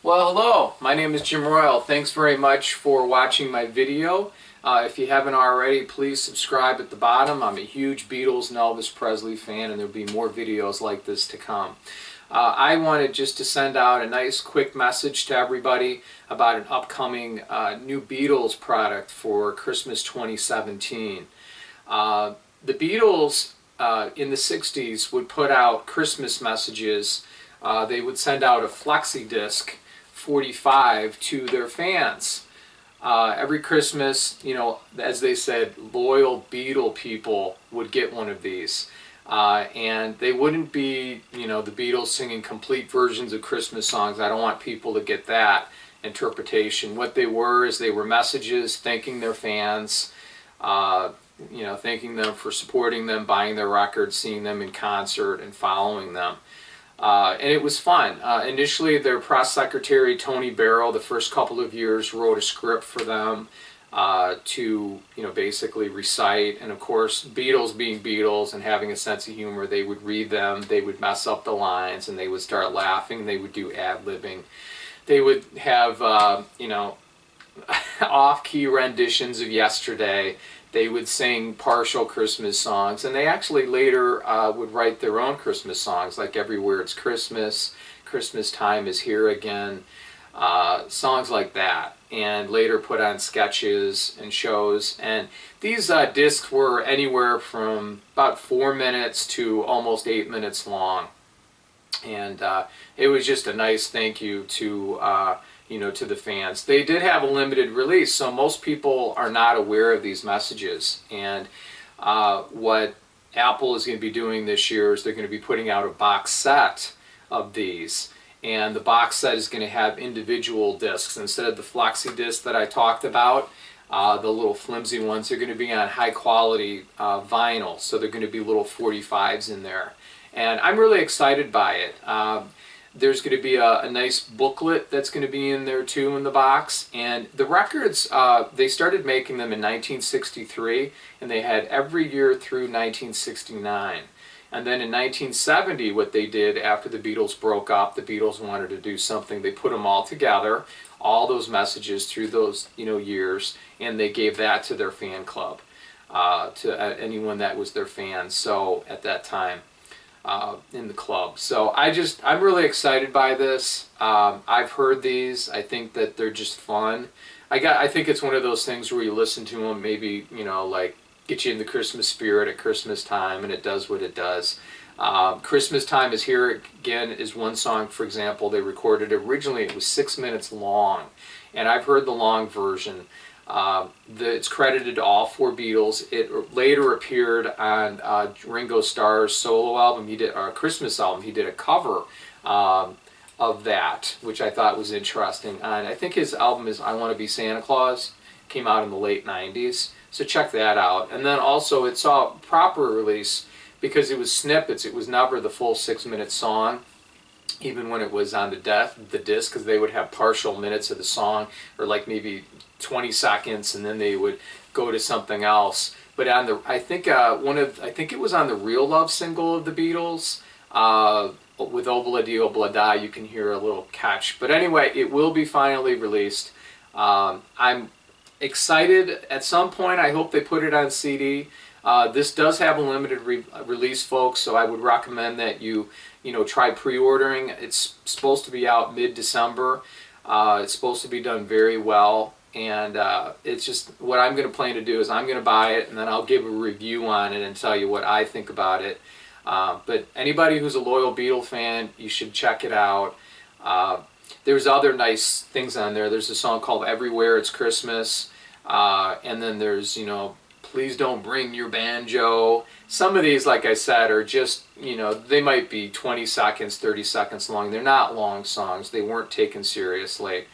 Well, hello, my name is Jim Royal. Thanks very much for watching my video. If you haven't already, please subscribe at the bottom. I'm a huge Beatles and Elvis Presley fan, and there'll be more videos like this to come. I wanted just to send out a nice quick message to everybody about an upcoming new Beatles product for Christmas 2017. The Beatles in the 60s would put out Christmas messages. They would send out a flexi disc 45 to their fans. Every Christmas, you know, as they said, loyal Beatle people would get one of these. And they wouldn't be, you know, the Beatles singing complete versions of Christmas songs. I don't want people to get that interpretation. What they were is they were messages thanking their fans, you know, thanking them for supporting them, buying their records, seeing them in concert, and following them. And it was fun. Initially, their press secretary, Tony Barrow, the first couple of years, wrote a script for them to, you know, basically recite. And of course, Beatles being Beatles and having a sense of humor, they would read them, they would mess up the lines, and they would start laughing, they would do ad-libbing. They would have, you know, off-key renditions of Yesterday. They would sing partial Christmas songs, and they actually later would write their own Christmas songs, like Everywhere It's Christmas, Christmas Time Is Here Again, songs like that, and later put on sketches and shows. And these discs were anywhere from about 4 minutes to almost 8 minutes long. And it was just a nice thank you to you know, to the fans. They did have a limited release, so most people are not aware of these messages. And what Apple is going to be doing this year is they're going to be putting out a box set of these. And the box set is going to have individual discs. Instead of the flexi disc that I talked about, the little flimsy ones are going to be on high quality vinyl. So they're going to be little 45s in there. And I'm really excited by it. There's going to be a nice booklet that's going to be in there too in the box. And the records, they started making them in 1963, and they had every year through 1969. And then in 1970, what they did after the Beatles broke up, the Beatles wanted to do something. They put them all together, all those messages through those, you know, years, and they gave that to their fan club, to anyone that was their fans. So at that time. In the club. So I'm really excited by this. I've heard these. I think that they're just fun. I think it's one of those things where you listen to them, maybe, you know, like get you in the Christmas spirit at Christmas time, and it does what it does. Christmas Time Is Here Again is one song, for example, they recorded. Originally it was 6 minutes long, and I've heard the long version. It's credited to all four Beatles. It later appeared on Ringo Starr's solo album. He did a Christmas album. He did a cover of that, which I thought was interesting. And I think his album is I Want to Be Santa Claus. Came out in the late 90s. So check that out. And then also it saw a proper release because it was snippets. It was never the full 6-minute song, even when it was on the disc, because they would have partial minutes of the song, or like maybe 20 seconds, and then they would go to something else. But on the, I think it was on the Real Love single of the Beatles, with Obla Di Obla Da, you can hear a little catch. But anyway, it will be finally released. I'm excited. At some point, I hope they put it on CD. This does have a limited release, folks, so I would recommend that you know, try pre-ordering. It's supposed to be out mid-December. It's supposed to be done very well. And it's just what I'm going to plan to do is I'm going to buy it, and then I'll give a review on it and tell you what I think about it. But anybody who's a loyal Beatle fan, you should check it out. There's other nice things on there. There's a song called Everywhere It's Christmas. And then there's, you know, Please Don't Bring Your Banjo. Some of these, like I said, are just, you know, they might be 20 seconds, 30 seconds long. They're not long songs. They weren't taken seriously.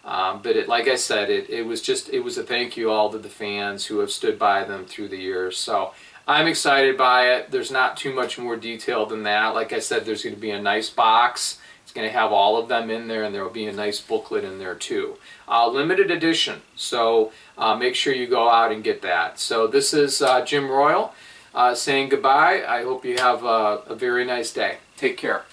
But like I said, it was a thank you all to the fans who have stood by them through the years. So I'm excited by it. There's not too much more detail than that. Like I said, there's going to be a nice box. It's going to have all of them in there, and there will be a nice booklet in there too. Limited edition, so make sure you go out and get that. So this is Jim Royal saying goodbye. I hope you have a very nice day. Take care.